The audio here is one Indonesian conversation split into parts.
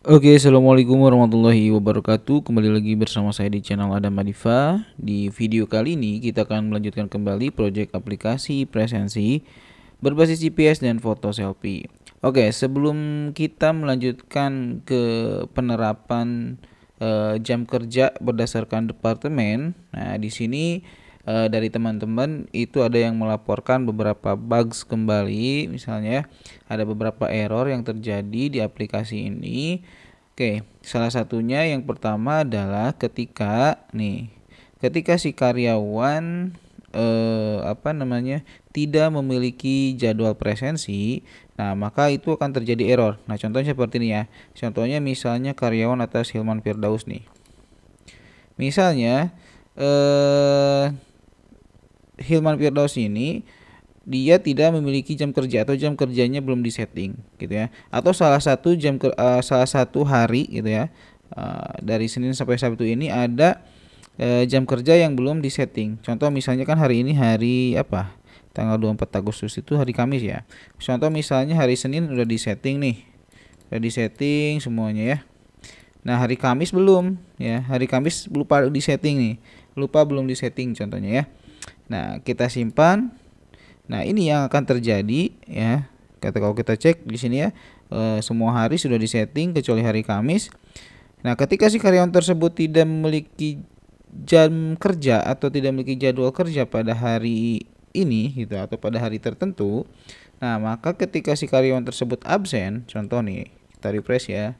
Oke, assalamualaikum warahmatullahi wabarakatuh. Kembali lagi bersama saya di channel Adam Madifa. Di video kali ini kita akan melanjutkan kembali proyek aplikasi presensi berbasis GPS dan foto selfie. Oke, sebelum kita melanjutkan ke penerapan jam kerja berdasarkan departemen, nah di sini dari teman-teman itu ada yang melaporkan beberapa bugs kembali, misalnya ada beberapa error yang terjadi di aplikasi ini. Oke, salah satunya yang pertama adalah ketika si karyawan tidak memiliki jadwal presensi, nah maka itu akan terjadi error. Nah contohnya seperti ini ya. Contohnya misalnya karyawan atas Hilman Firdaus nih. Misalnya Hilman Firdaus ini dia tidak memiliki jam kerja atau jam kerjanya belum disetting gitu ya, atau salah satu hari gitu ya, dari Senin sampai Sabtu ini ada jam kerja yang belum disetting. Contoh misalnya kan hari ini hari apa, tanggal 24 Agustus itu hari Kamis ya. Contoh misalnya hari Senin udah disetting nih, udah disetting semuanya ya. Nah hari Kamis belum ya, hari Kamis lupa disetting nih, lupa belum disetting contohnya ya. Nah kita simpan. Nah ini yang akan terjadi ya. Kalau kita cek di sini ya, semua hari sudah disetting kecuali hari Kamis. Nah ketika si karyawan tersebut tidak memiliki jam kerja atau tidak memiliki jadwal kerja pada hari ini gitu atau pada hari tertentu, nah maka ketika si karyawan tersebut absen, contoh nih kita refresh ya.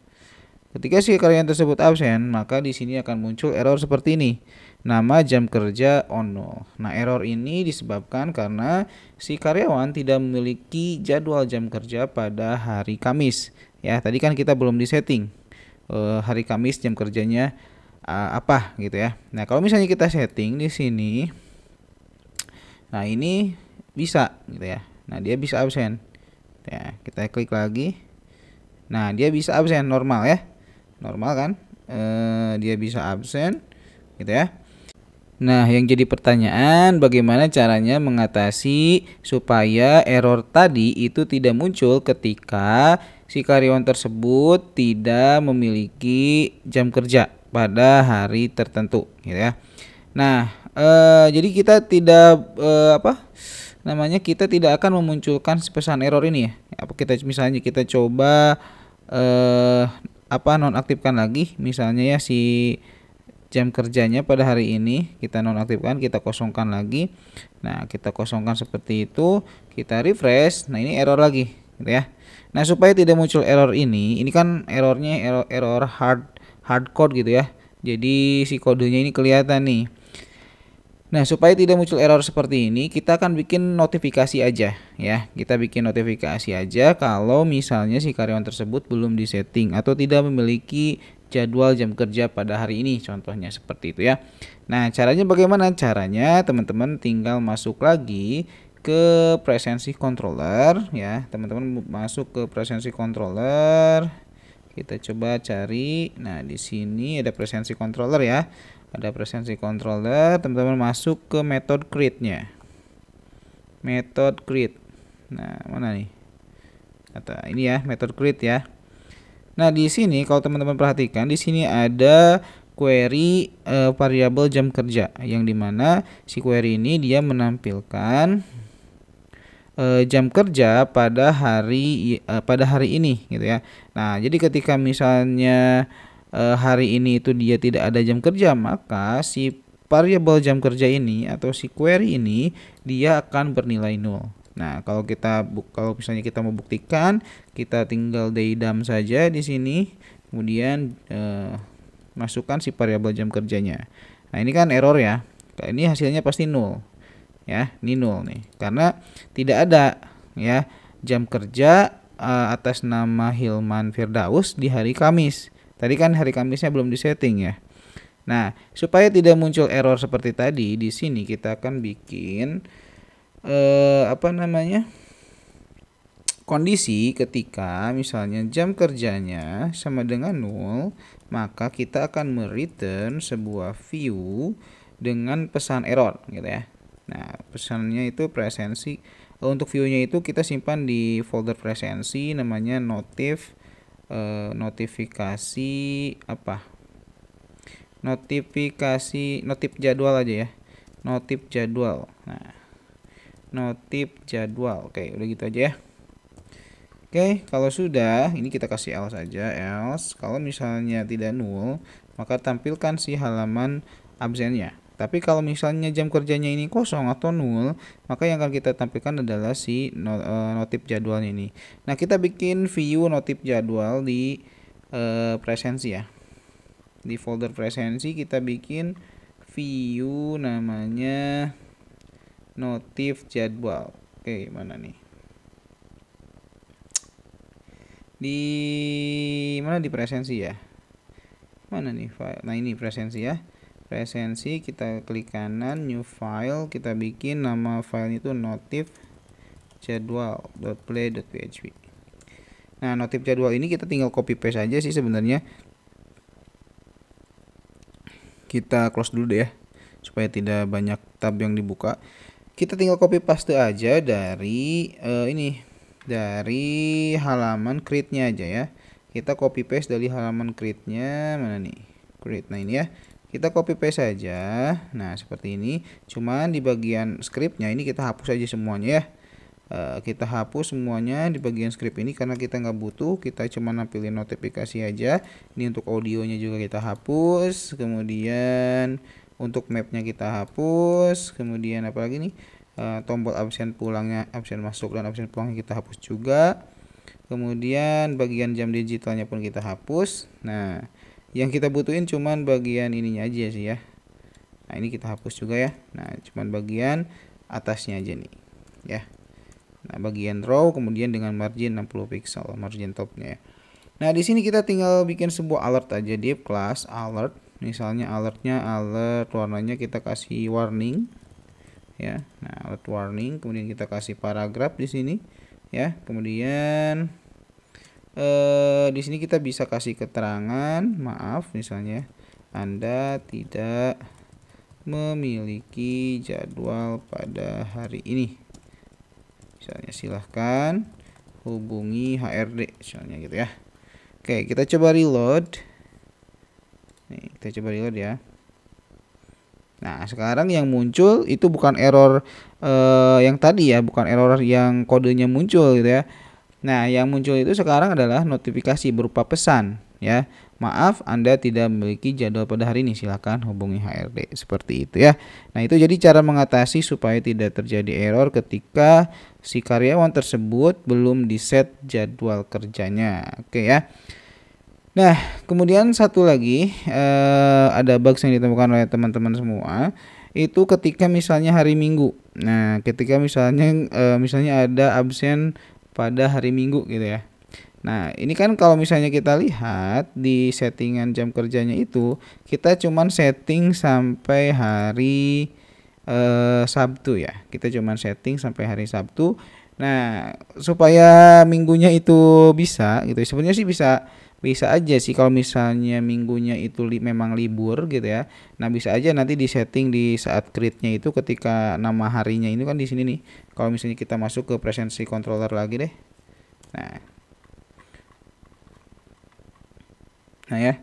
Ketika si karyawan tersebut absen, maka di sini akan muncul error seperti ini. Nama jam kerja on null. Nah, error ini disebabkan karena si karyawan tidak memiliki jadwal jam kerja pada hari Kamis. Ya, tadi kan kita belum disetting hari Kamis jam kerjanya apa gitu ya. Nah, kalau misalnya kita setting di sini, nah ini bisa gitu ya. Nah, dia bisa absen. Ya, kita klik lagi. Nah, dia bisa absen normal ya. Normal kan, dia bisa absen gitu ya. Nah yang jadi pertanyaan, bagaimana caranya mengatasi supaya error tadi itu tidak muncul ketika si karyawan tersebut tidak memiliki jam kerja pada hari tertentu gitu ya. Nah jadi kita tidak kita tidak akan memunculkan pesan error ini ya. Misalnya kita coba nonaktifkan lagi misalnya ya si jam kerjanya pada hari ini, kita nonaktifkan, kita kosongkan lagi. Nah kita kosongkan seperti itu, kita refresh. Nah ini error lagi gitu ya. Nah supaya tidak muncul error ini kan errornya error hardcode gitu ya, jadi si kodenya ini kelihatan nih. Nah supaya tidak muncul error seperti ini, kita akan bikin notifikasi aja ya. Kita bikin notifikasi aja kalau misalnya si karyawan tersebut belum disetting atau tidak memiliki jadwal jam kerja pada hari ini, contohnya seperti itu ya. Nah caranya bagaimana? Caranya teman-teman tinggal masuk lagi ke presensi controller ya. Teman-teman masuk ke presensi controller, kita coba cari. Nah di sini ada presensi controller ya. Ada presensi controller, teman-teman masuk ke method create-nya. Method create. Nah, mana nih? Ini ya, method create ya. Nah, di sini kalau teman-teman perhatikan, di sini ada query variabel jam kerja, yang dimana si query ini dia menampilkan jam kerja pada hari ini gitu ya. Nah, jadi ketika misalnya hari ini itu dia tidak ada jam kerja, maka si variabel jam kerja ini atau si query ini dia akan bernilai nol. Nah, kalau misalnya kita mau buktikan, kita tinggal daydam saja di sini, kemudian masukkan si variabel jam kerjanya. Nah, ini kan error ya. Nah, ini hasilnya pasti nol. Ya, ini nol nih. Karena tidak ada ya jam kerja atas nama Hilman Firdaus di hari Kamis. Tadi kan hari Kamisnya belum disetting ya. Nah, supaya tidak muncul error seperti tadi, di sini kita akan bikin kondisi ketika misalnya jam kerjanya sama dengan 0, maka kita akan mereturn sebuah view dengan pesan error gitu ya. Nah, pesannya itu presensi. Untuk view-nya itu kita simpan di folder presensi, namanya notif notifikasi apa? Notif jadwal aja ya. Notif jadwal. Nah, notif jadwal. Oke, udah gitu aja ya. Oke, kalau sudah, ini kita kasih else saja, else. Kalau misalnya tidak null, maka tampilkan si halaman absennya. Tapi kalau misalnya jam kerjanya ini kosong atau null, maka yang akan kita tampilkan adalah si notif jadwalnya ini. Nah, kita bikin view notif jadwal di presensi ya. Di folder presensi kita bikin view namanya notif jadwal. Oke, mana nih? Di mana, di presensi ya? Mana nih file? Nah, ini presensi ya. Presensi, kita klik kanan, new file, kita bikin nama file itu notif jadwal.play.php. Nah, notif jadwal ini kita tinggal copy paste aja sih sebenarnya. Kita close dulu deh ya, supaya tidak banyak tab yang dibuka. Kita tinggal copy paste aja dari dari halaman create-nya aja ya. Kita copy paste dari halaman create-nya, mana nih? Create. Nah, ini ya. Kita copy paste saja. Nah, seperti ini. Cuman di bagian script-nya ini kita hapus aja semuanya ya. Kita hapus semuanya di bagian script ini karena kita nggak butuh. Kita cuma nampilin notifikasi aja. Ini untuk audionya juga kita hapus. Kemudian untuk mapnya kita hapus. Kemudian apa lagi nih? Tombol absen pulangnya, absen masuk dan absen pulangnya kita hapus juga. Kemudian bagian jam digitalnya pun kita hapus. Nah, yang kita butuhin cuman bagian ininya aja sih ya. Nah, ini kita hapus juga ya. Nah, cuman bagian atasnya aja nih ya. Nah, bagian row kemudian dengan margin 60 pixel, margin topnya ya. Nah, di sini kita tinggal bikin sebuah alert aja, div class alert. Misalnya alertnya alert warnanya kita kasih warning ya. Nah, alert warning, kemudian kita kasih paragraf di sini ya. Kemudian di sini kita bisa kasih keterangan, maaf misalnya Anda tidak memiliki jadwal pada hari ini. Misalnya silahkan hubungi HRD misalnya gitu ya. Oke, kita coba reload. Nih, kita coba reload ya. Nah, sekarang yang muncul itu bukan error yang tadi ya, bukan error yang kodenya muncul gitu ya. Nah, yang muncul itu sekarang adalah notifikasi berupa pesan ya. Maaf, Anda tidak memiliki jadwal pada hari ini, silakan hubungi HRD. Seperti itu ya. Nah, itu jadi cara mengatasi supaya tidak terjadi error ketika si karyawan tersebut belum di-set jadwal kerjanya. Oke ya. Nah, kemudian satu lagi ada bugs yang ditemukan oleh teman-teman semua. Itu ketika misalnya hari Minggu. Nah, ketika misalnya ada absen pada hari Minggu gitu ya. Nah, ini kan kalau misalnya kita lihat di settingan jam kerjanya itu, kita cuman setting sampai hari Sabtu ya. Kita cuman setting sampai hari Sabtu. Nah, supaya minggunya itu bisa gitu. Sebenarnya sih bisa aja sih kalau misalnya minggunya itu memang libur gitu ya. Nah, bisa aja nanti di setting di saat create-nya itu ketika nama harinya ini kan di sini nih. Kalau misalnya kita masuk ke presensi controller lagi deh. Nah ya,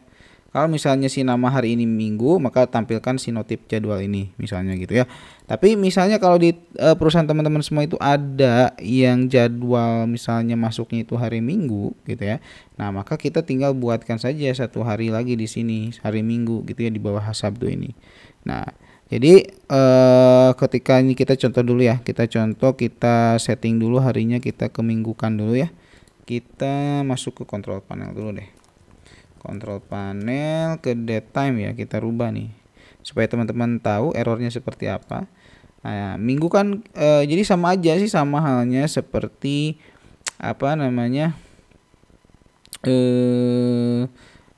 kalau misalnya si nama hari ini Minggu, maka tampilkan si notif jadwal ini misalnya gitu ya. Tapi misalnya kalau di perusahaan teman-teman semua itu ada yang jadwal misalnya masuknya itu hari Minggu gitu ya. Nah, maka kita tinggal buatkan saja satu hari lagi di sini hari Minggu gitu ya di bawah Sabtu ini. Nah, jadi ketika ini kita contoh dulu ya. Kita setting dulu harinya, kita keminggukan dulu ya. Kita masuk ke control panel dulu deh. Control panel ke date time ya, kita rubah nih supaya teman-teman tahu errornya seperti apa. Nah, minggu kan jadi sama aja sih, sama halnya seperti apa namanya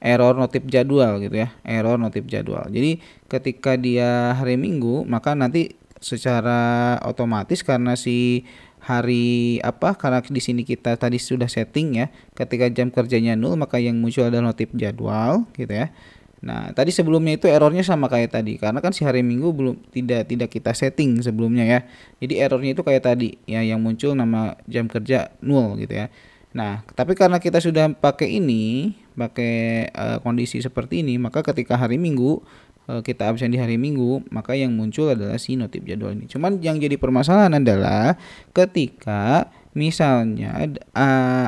error notif jadwal gitu ya, error notif jadwal. Jadi ketika dia hari Minggu, maka nanti secara otomatis karena si karena di sini kita tadi sudah setting ya, ketika jam kerjanya 0 maka yang muncul adalah notif jadwal gitu ya. Nah, tadi sebelumnya itu errornya sama kayak tadi karena kan si hari Minggu tidak kita setting sebelumnya ya. Jadi errornya itu kayak tadi ya, yang muncul nama jam kerja 0 gitu ya. Nah, tapi karena kita sudah pakai ini, pakai kondisi seperti ini, maka ketika hari Minggu kita absen di hari Minggu, maka yang muncul adalah si notif jadwal ini. Cuman yang jadi permasalahan adalah ketika misalnya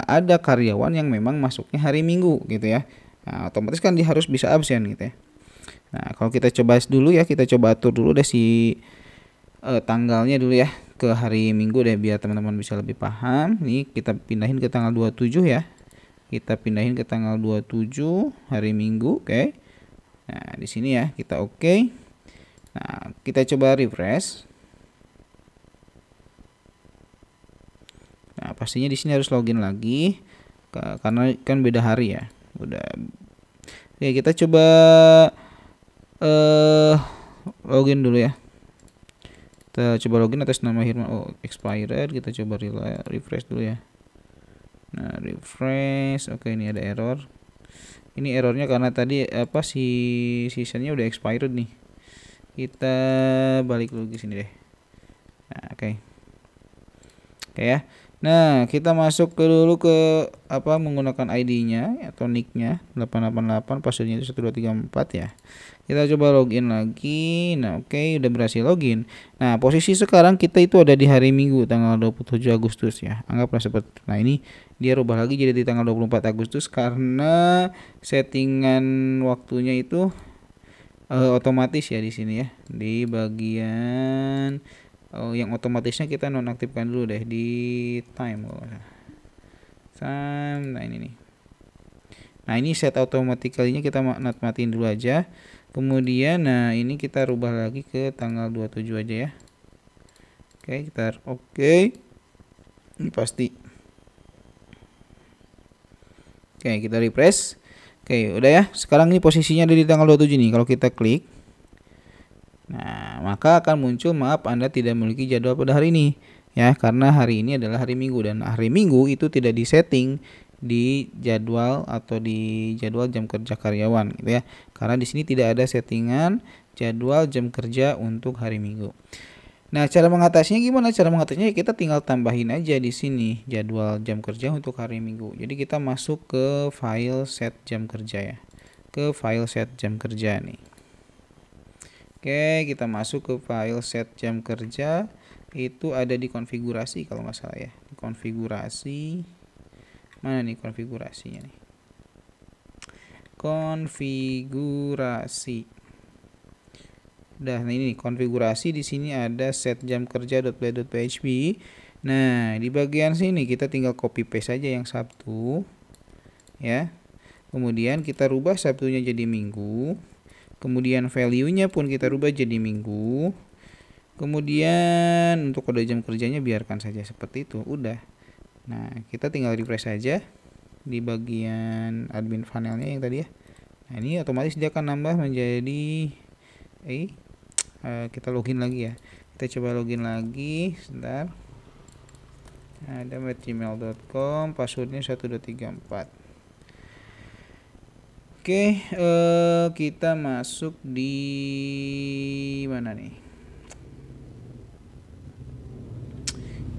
ada karyawan yang memang masuknya hari Minggu gitu ya. Nah, otomatis kan dia harus bisa absen gitu ya. Nah, kalau kita coba dulu ya, kita coba atur dulu deh si tanggalnya dulu ya ke hari Minggu deh biar teman-teman bisa lebih paham. Nih kita pindahin ke tanggal 27 ya. Kita pindahin ke tanggal 27 hari Minggu, oke. Nah, di sini ya kita oke. Nah, kita coba refresh. Nah, pastinya di sini harus login lagi karena kan beda hari ya. Udah. Oke, kita coba login dulu ya. Kita coba login atas nama Hirman. Oh, expired. Kita coba refresh dulu ya. Nah, refresh. Oke, ini ada error. Ini errornya karena tadi si seasonnya udah expired nih. Kita balik dulu ke sini deh. Nah, oke ya. Nah, kita masuk dulu ke menggunakan ID-nya atau nick-nya 888, password-nya itu 1234 ya. Kita coba login lagi. Nah, oke, udah berhasil login. Nah, posisi sekarang kita itu ada di hari Minggu tanggal 27 Agustus ya. Anggaplah seperti. Nah, ini dia rubah lagi jadi di tanggal 24 Agustus karena settingan waktunya itu otomatis ya di sini ya. Di bagian yang otomatisnya kita nonaktifkan dulu deh di time. Nah, ini nih. Nah, ini set automatically-nya kita matiin dulu aja. Kemudian nah ini kita rubah lagi ke tanggal 27 aja ya. Oke, kita oke. Ini pasti. Oke, kita refresh. Oke, udah ya. Sekarang ini posisinya ada di tanggal 27 nih. Kalau kita klik, nah, maka akan muncul maaf Anda tidak memiliki jadwal pada hari ini. Ya, karena hari ini adalah hari Minggu dan hari Minggu itu tidak disetting di jadwal atau di jadwal jam kerja karyawan gitu ya. Karena di sini tidak ada settingan jadwal jam kerja untuk hari Minggu. Nah, cara mengatasinya gimana? Cara mengatasinya kita tinggal tambahin aja di sini jadwal jam kerja untuk hari Minggu. Jadi kita masuk ke file set jam kerja ya. Ke file set jam kerja nih. Oke, kita masuk ke file set jam kerja. Itu ada di konfigurasi kalau nggak salah ya. Konfigurasi. Mana nih konfigurasinya nih? Konfigurasi. Udah, nah ini konfigurasi di sini ada set jam kerja.play.php. Nah, di bagian sini kita tinggal copy paste saja yang Sabtu. Ya. Kemudian kita rubah Sabtunya jadi Minggu. Kemudian value-nya pun kita rubah jadi Minggu. Kemudian untuk kode jam kerjanya biarkan saja seperti itu. Udah. Nah, kita tinggal refresh saja di bagian admin panelnya yang tadi ya. Nah, ini otomatis dia akan nambah menjadi kita login lagi ya. Kita coba login lagi sebentar. Ada gmail.com, passwordnya 1234. Oke, kita masuk di mana nih?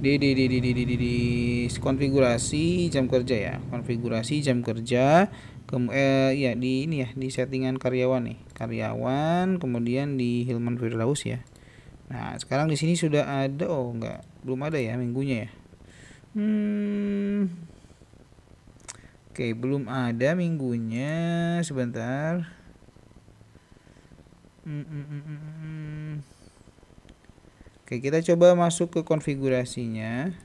Di konfigurasi jam kerja ya. Konfigurasi jam kerja. Ya di ini ya, di settingan karyawan nih. Karyawan, kemudian di Hilman Firdaus ya. Nah, sekarang di sini sudah ada. Oh, enggak. Belum ada ya minggunya ya. Oke, belum ada minggunya. Sebentar. Oke, kita coba masuk ke konfigurasinya.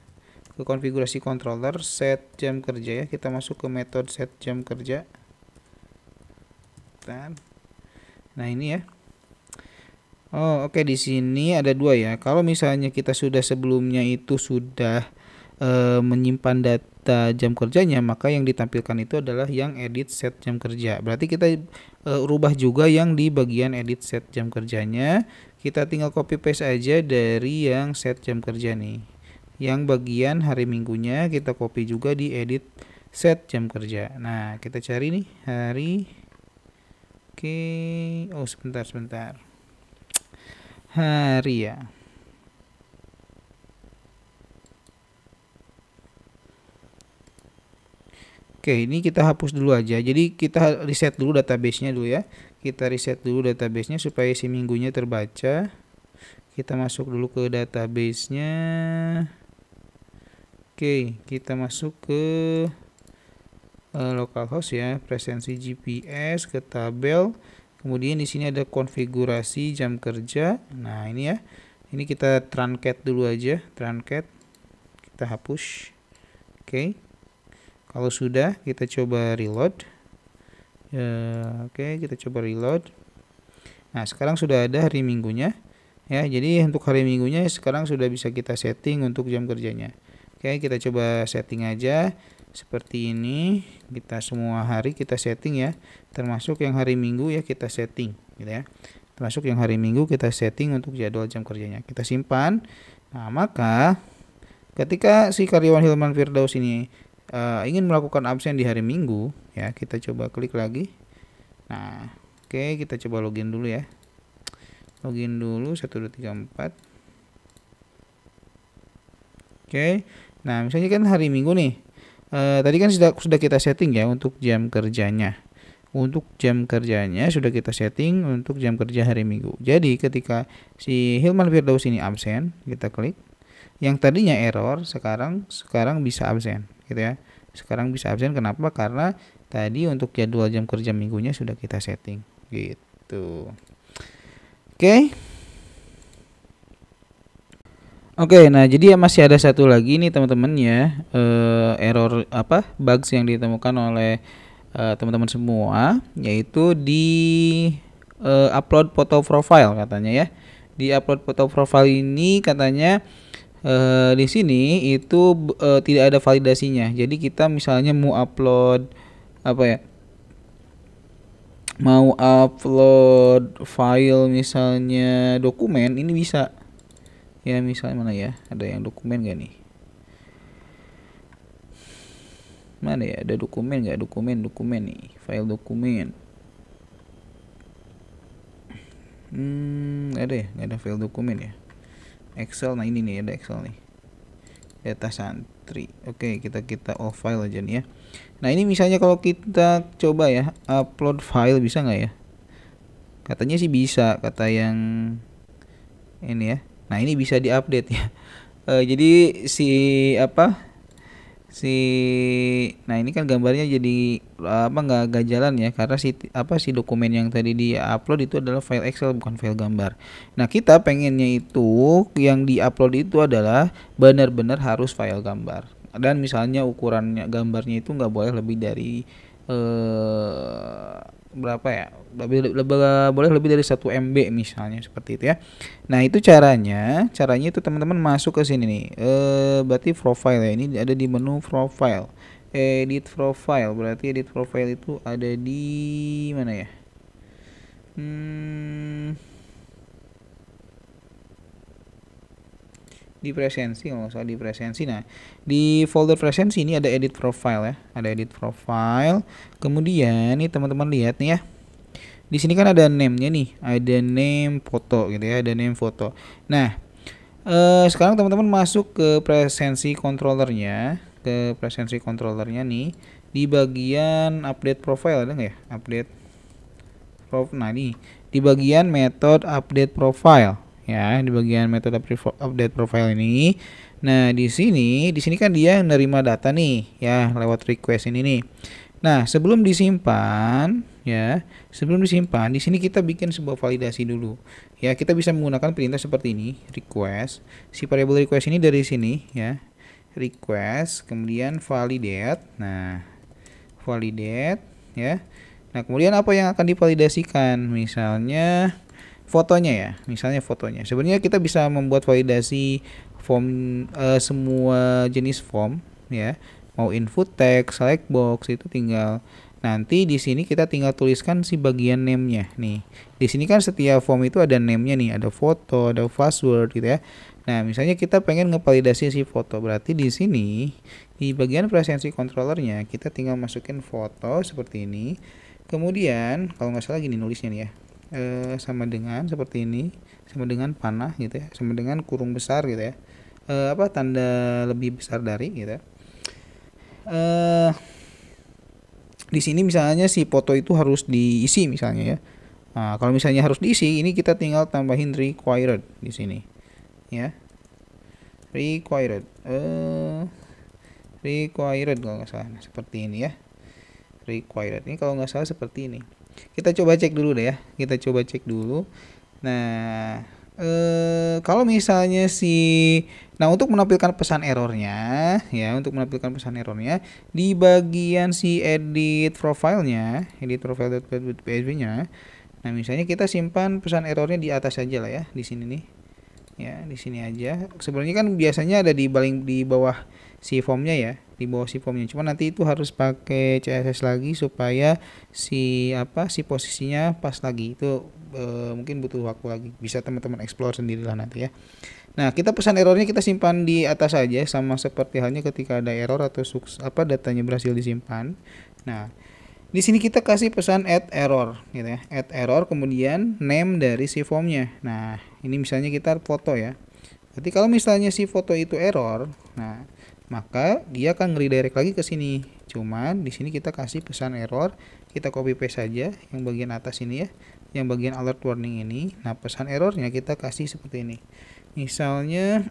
Ke konfigurasi controller, set jam kerja ya. Kita masuk ke metode set jam kerja. Nah, ini ya. Oh, oke, di sini ada dua ya. Kalau misalnya kita sudah sebelumnya itu sudah menyimpan data jam kerjanya, maka yang ditampilkan itu adalah yang edit set jam kerja. Berarti kita rubah juga yang di bagian edit set jam kerjanya. Kita tinggal copy paste aja dari yang set jam kerja nih. Yang bagian hari Minggunya kita copy juga di edit set jam kerja. Nah, kita cari nih hari. Oke, oh sebentar. Hari ya. Oke, ini kita hapus dulu aja. Jadi kita reset dulu database-nya dulu ya. Kita reset dulu database-nya supaya si minggunya terbaca. Kita masuk dulu ke database-nya. Oke, kita masuk ke localhost ya, presensi GPS, ke tabel. Kemudian di sini ada konfigurasi jam kerja. Nah, ini ya. Ini kita truncat dulu aja, truncat. Kita hapus. Oke. Kalau sudah, kita coba reload. Oke, kita coba reload. Nah, sekarang sudah ada hari minggunya. Ya, jadi untuk hari minggunya sekarang sudah bisa kita setting untuk jam kerjanya. Oke, kita coba setting aja. Seperti ini. Kita semua hari kita setting ya. Termasuk yang hari minggu ya kita setting. Gitu ya. Termasuk yang hari minggu kita setting untuk jadwal jam kerjanya. Kita simpan. Nah, maka ketika si karyawan Hilman Firdaus ini ingin melakukan absen di hari Minggu, ya kita coba klik lagi. Nah, oke, kita coba login dulu ya. Login dulu 1 2 3 4. Oke. Nah, misalnya kan hari Minggu nih. Tadi kan sudah kita setting ya untuk jam kerjanya. Untuk jam kerjanya sudah kita setting untuk jam kerja hari Minggu. Jadi ketika si Hilman Firdaus ini absen, kita klik. Yang tadinya error sekarang bisa absen gitu ya. Sekarang bisa absen kenapa? Karena tadi untuk jadwal jam kerja minggunya sudah kita setting gitu. Oke. Oke, nah jadi masih ada satu lagi nih teman-teman ya, error bugs yang ditemukan oleh teman-teman semua, yaitu di upload foto profile katanya ya. Di upload foto profile ini katanya di sini itu tidak ada validasinya. Jadi kita misalnya mau upload mau upload file misalnya dokumen, ini bisa ya. Misalnya mana ya, ada yang dokumen gak nih, mana ya, ada dokumen gak, dokumen nih, file dokumen. Ada ya, nggak ada file dokumen ya. Excel, nah ini nih ada Excel nih, data santri. Oke, kita all file aja nih ya. Nah ini misalnya kalau kita coba ya upload file, bisa nggak ya? Katanya sih bisa, kata yang ini ya. Nah ini bisa diupdate ya. Jadi nah ini kan gambarnya jadi nggak jalan ya, karena si dokumen yang tadi di upload itu adalah file Excel, bukan file gambar. Nah kita pengennya itu yang di upload itu adalah benar-benar harus file gambar, dan misalnya ukurannya gambarnya itu nggak boleh lebih dari berapa ya, boleh lebih dari 1 MB misalnya, seperti itu ya. Nah itu caranya itu teman-teman masuk ke sini nih, berarti profile ya, ini ada di menu profile, edit profile. Berarti edit profile itu ada di mana ya, di presensi, kalau nggak salah di presensi. Nah di folder presensi ini ada edit profile ya, ada edit profile. Kemudian nih teman-teman lihat nih ya, di sini kan ada name-nya nih, ada name foto gitu ya, ada name foto. Nah sekarang teman-teman masuk ke presensi controllernya, nih di bagian update profile, ada nggak ya, update profile. Nah ini di bagian method update profile ya, di bagian metode update profile ini. Nah di sini kan dia menerima data nih ya lewat request ini nih. Nah sebelum disimpan ya, di sini kita bikin sebuah validasi dulu ya. Kita bisa menggunakan perintah seperti ini, request. Si variable request ini dari sini ya, request kemudian validate. Nah validate ya. Nah kemudian apa yang akan divalidasikan, misalnya fotonya ya, sebenarnya kita bisa membuat validasi form, semua jenis form ya, mau input text, select box, itu tinggal nanti di sini kita tinggal tuliskan si bagian name-nya nih. Di sini kan setiap form itu ada name-nya nih, ada foto, ada password gitu ya. Nah misalnya kita pengen ngevalidasi si foto, berarti di sini di bagian presensi controllernya kita tinggal masukin foto seperti ini. Kemudian kalau nggak salah gini nulisnya nih ya, sama dengan seperti ini, sama dengan panah gitu ya, sama dengan kurung besar gitu ya, tanda lebih besar dari gitu ya. Di sini misalnya si foto itu harus diisi misalnya ya. Nah, kalau misalnya harus diisi, ini kita tinggal tambahin required di sini ya. Required kalau nggak salah. Nah, seperti ini ya. Required ini kalau nggak salah seperti ini. Kita coba cek dulu deh ya. Kita coba cek dulu. Nah, kalau misalnya nah untuk menampilkan pesan errornya ya, untuk menampilkan pesan errornya di bagian si edit profile-nya, edit profile.php-nya. Nah, misalnya kita simpan pesan errornya di atas aja lah ya, di sini nih. Ya, di sini aja. Sebenarnya kan biasanya ada di bawah si formnya ya, di bawah si formnya. Cuma nanti itu harus pakai CSS lagi supaya si posisinya pas lagi. Itu mungkin butuh waktu lagi. Bisa teman-teman explore sendirilah nanti ya. Nah, kita pesan errornya kita simpan di atas aja, sama seperti halnya ketika ada error atau datanya berhasil disimpan. Nah, di sini kita kasih pesan add error gitu ya. Add error, kemudian name dari si formnya. Nah, ini misalnya kita foto ya. Berarti kalau misalnya si foto itu error, nah maka dia akan redirect lagi ke sini. Cuman di sini kita kasih pesan error, kita copy paste saja yang bagian atas ini ya, yang bagian alert warning ini. Nah, pesan errornya kita kasih seperti ini. Misalnya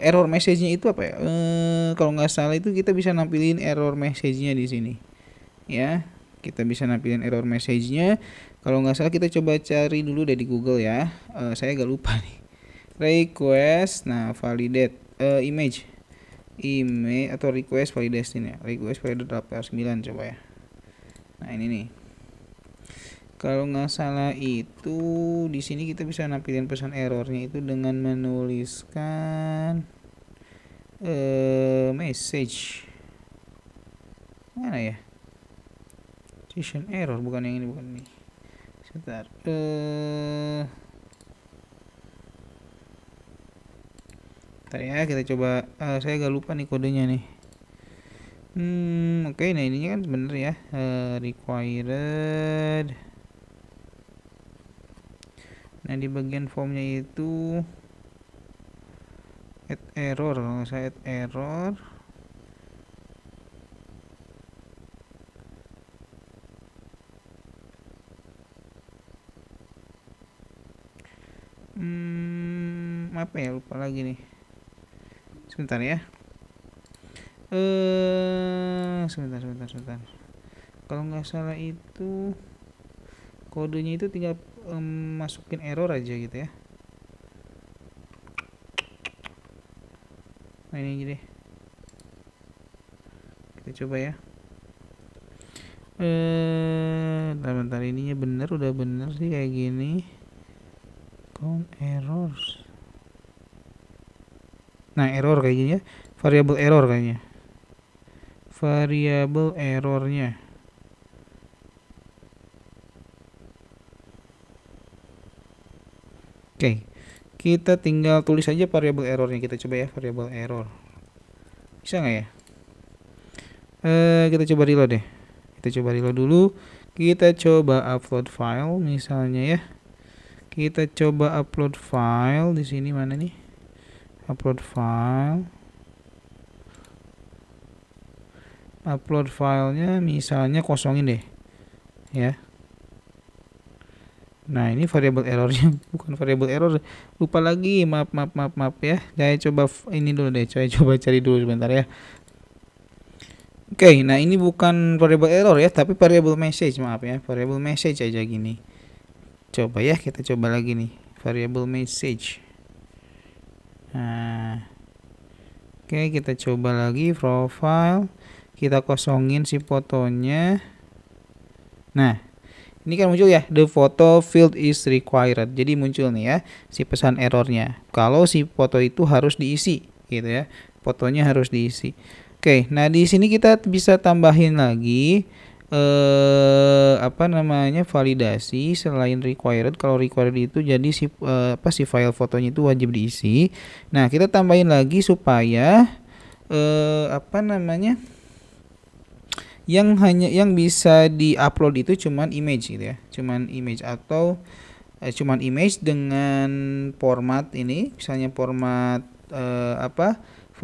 error message-nya itu apa ya? Kalau nggak salah itu kita bisa nampilin error message-nya di sini. Ya, kita bisa nampilin error message-nya. Kalau nggak salah kita coba cari dulu deh di Google ya. Saya agak lupa nih. Request, nah validate image atau request validation ya. Request validate 9 coba ya. Nah, ini nih. Kalau nggak salah itu di sini kita bisa nampilin pesan errornya itu dengan menuliskan message. Mana ya? Session error, bukan yang ini, bukan ini. Sebentar. Bentar ya, kita coba. Saya agak lupa nih kodenya nih. Oke, nah ininya kan bener ya. Required. Nah, di bagian formnya itu add error, kalau saya add error. Apa ya, lupa lagi nih. Sebentar ya. Sebentar. Kalau nggak salah itu kodenya itu tinggal masukin error aja gitu ya. Nah, ini aja deh. Kita coba ya. Bentar, ininya bener, udah bener sih kayak gini. Count errors. Nah, error kayak gini ya. Variable error kayaknya. Variable errornya. Oke, kita tinggal tulis aja variable errornya. Kita coba ya, variable error. Bisa nggak ya? Kita coba reload deh. Kita coba reload dulu. Kita coba upload file misalnya ya. Kita coba upload file di sini, mana nih? Upload file. Upload filenya misalnya kosongin deh. Ya. Nah, ini variable errornya bukan variable error, lupa lagi, maaf ya. Saya coba ini dulu deh, saya coba cari dulu sebentar ya. Oke, nah ini bukan variable error ya, tapi variable message, maaf ya, variable message aja gini. Coba ya, kita coba lagi nih, variable message. Nah, oke, kita coba lagi profile, kita kosongin si fotonya. Nah, ini kan muncul ya, the photo field is required. Jadi muncul nih ya si pesan errornya. Kalau si foto itu harus diisi gitu ya. Fotonya harus diisi. Oke, nah di sini kita bisa tambahin lagi validasi selain required. Kalau required itu jadi si file fotonya itu wajib diisi. Nah, kita tambahin lagi supaya yang bisa diupload itu cuman image gitu ya, cuman image atau cuman image dengan format ini, misalnya format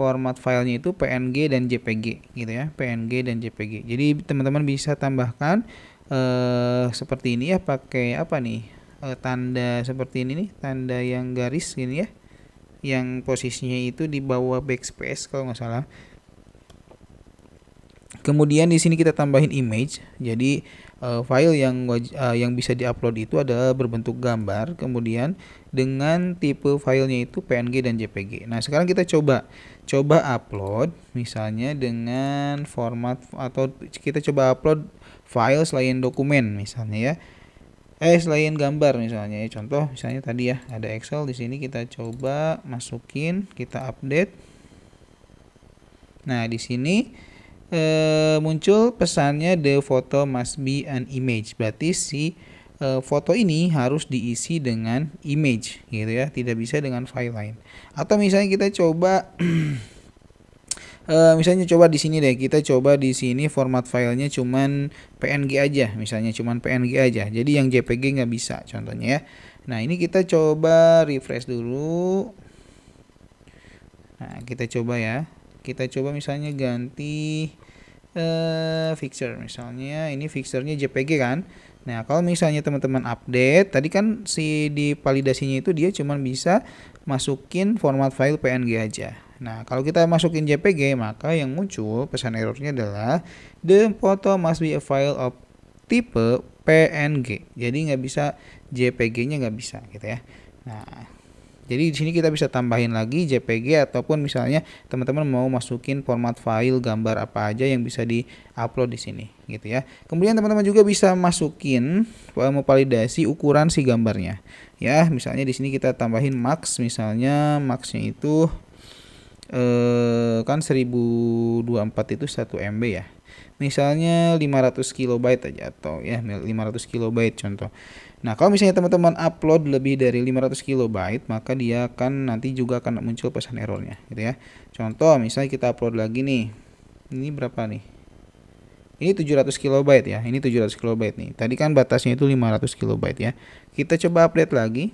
format filenya itu PNG dan JPG gitu ya, PNG dan JPG. Jadi teman-teman bisa tambahkan seperti ini ya, pakai apa nih, tanda seperti ini nih, tanda yang garis gini ya, yang posisinya itu di bawah backspace kalau nggak salah. Kemudian di sini kita tambahin image. Jadi file yang bisa diupload itu adalah berbentuk gambar, kemudian dengan tipe filenya itu PNG dan JPG. Nah, sekarang kita coba upload misalnya dengan format, atau kita coba upload file selain dokumen misalnya ya. Selain gambar misalnya ya. Contoh misalnya tadi ya, ada Excel di sini, kita coba masukin, kita update. Nah, di sini muncul pesannya the photo must be an image. Berarti si foto ini harus diisi dengan image gitu ya, tidak bisa dengan file lain. Atau misalnya kita coba misalnya coba di sini deh, kita coba di sini format filenya cuman PNG aja, misalnya cuman PNG aja. Jadi yang JPG nggak bisa contohnya ya. Nah, ini kita coba refresh dulu. Nah, kita coba ya. Kita coba misalnya ganti fixture misalnya, ini fixturenya JPG kan. Nah, kalau misalnya teman-teman update, tadi kan si di validasinya itu dia cuma bisa masukin format file PNG aja. Nah, kalau kita masukin JPG, maka yang muncul pesan errornya adalah the photo must be a file of tipe PNG. Jadi nggak bisa JPG-nya, nggak bisa gitu ya. Nah, jadi di sini kita bisa tambahin lagi JPG, ataupun misalnya teman-teman mau masukin format file gambar apa aja yang bisa di-upload di sini gitu ya. Kemudian teman-teman juga bisa masukin, mau validasi ukuran si gambarnya. Ya, misalnya di sini kita tambahin max, misalnya maxnya itu kan 1024 itu 1 MB ya. Misalnya 500 kilobyte aja, atau ya 500 kilobyte contoh. Nah, kalau misalnya teman-teman upload lebih dari 500 kilobyte, maka dia akan nanti juga akan muncul pesan errornya gitu ya. Contoh misalnya kita upload lagi nih. Ini berapa nih? Ini 700 kilobyte ya. Ini 700 kilobyte nih. Tadi kan batasnya itu 500 kilobyte ya. Kita coba update lagi.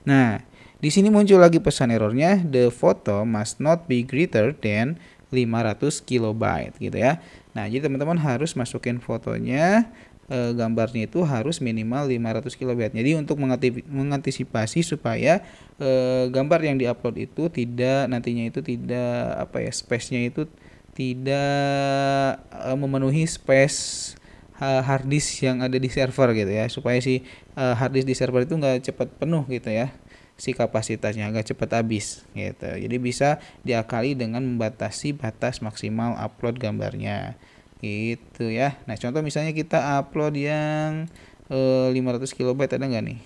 Nah, di sini muncul lagi pesan errornya, the photo must not be greater than 500 kilobyte gitu ya. Nah, jadi teman-teman harus masukin fotonya, gambarnya itu harus minimal 500 kilobyte. Jadi untuk mengantisipasi supaya gambar yang diupload itu tidak, nantinya itu tidak apa ya, space-nya itu tidak memenuhi space hard disk yang ada di server gitu ya, supaya si hard disk di server itu nggak cepat penuh gitu ya, si kapasitasnya agak cepat habis gitu. Jadi bisa diakali dengan membatasi batas maksimal upload gambarnya gitu ya. Nah, contoh misalnya kita upload yang 500 kilobyte, ada nggak nih?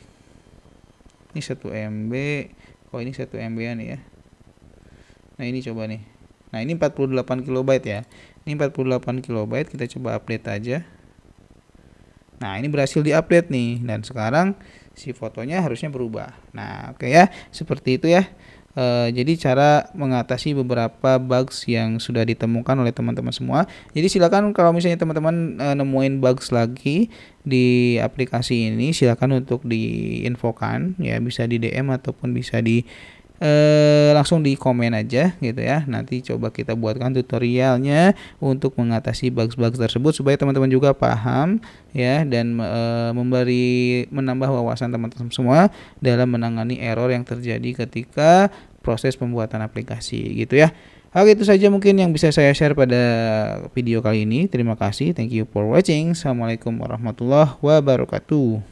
Ini 1 MB. Oh, ini 1 MB ya nih ya. Nah, ini coba nih. Nah, ini 48 kilobyte ya. Ini 48 kilobyte, kita coba update aja. Nah, ini berhasil diupdate nih, dan sekarang si fotonya harusnya berubah. Nah, oke ya, seperti itu ya. Jadi cara mengatasi beberapa bugs yang sudah ditemukan oleh teman-teman semua. Jadi silakan kalau misalnya teman-teman nemuin bugs lagi di aplikasi ini, silakan untuk diinfokan ya, bisa di DM ataupun bisa di langsung di komen aja gitu ya. Nanti coba kita buatkan tutorialnya untuk mengatasi bugs-bugs tersebut supaya teman-teman juga paham ya, dan menambah wawasan teman-teman semua dalam menangani error yang terjadi ketika proses pembuatan aplikasi gitu ya. Oke, itu saja mungkin yang bisa saya share pada video kali ini. Terima kasih, thank you for watching. Assalamualaikum warahmatullahi wabarakatuh.